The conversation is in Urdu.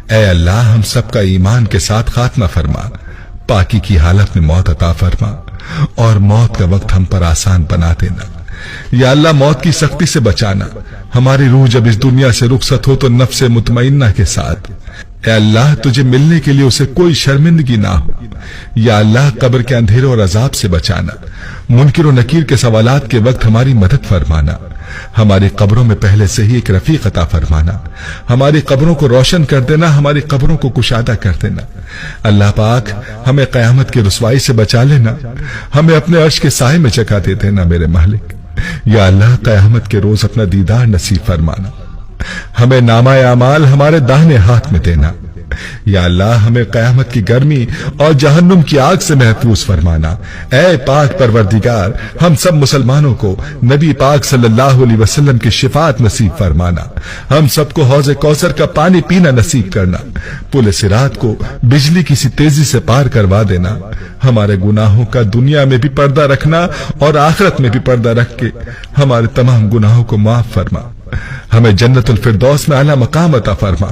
اے اللہ ہم سب کا ایمان کے ساتھ خاتمہ فرما، پاکی کی حالت میں موت عطا فرما اور موت کا وقت ہم پر آسان بنا دینا۔ یا اللہ موت کی سختی سے بچانا، ہماری روح جب اس دنیا سے رخصت ہو تو نفس مطمئنہ کے ساتھ۔ اے اللہ تجھے ملنے کے لیے اسے کوئی شرمندگی نہ ہو۔ یا اللہ قبر کے اندھیرے اور عذاب سے بچانا، منکر و نکیر کے سوالات کے وقت ہماری مدد فرمانا، ہماری قبروں میں پہلے سے ہی ایک رفیق عطا فرمانا، ہماری قبروں کو روشن کر دینا، ہماری قبروں کو کشادہ کر دینا۔ اللہ پاک ہمیں قیامت کی رسوائی سے بچا لینا، ہمیں اپنے عرش کے سائے میں جگہ دے دینا میرے مالک۔ یا اللہ قیامت کے روز اپنا دیدار نصیب فرمانا، ہمیں نامہ اعمال ہمارے داہنے ہاتھ میں دینا۔ یا اللہ ہمیں قیامت کی گرمی اور جہنم کی آگ سے محفوظ فرمانا۔ اے پاک پروردگار ہم سب مسلمانوں کو نبی پاک صلی اللہ علیہ وسلم کی شفاعت نصیب فرمانا، ہم سب کو حوض کوثر کا پانی پینا نصیب کرنا، پل صراط کو بجلی کی سی تیزی سے پار کروا دینا، ہمارے گناہوں کا دنیا میں بھی پردہ رکھنا اور آخرت میں بھی پردہ رکھ کے ہمارے تمام گناہوں کو معاف فرما، ہمیں جنت الفردوس میں اعلیٰ مقام عطا فرما۔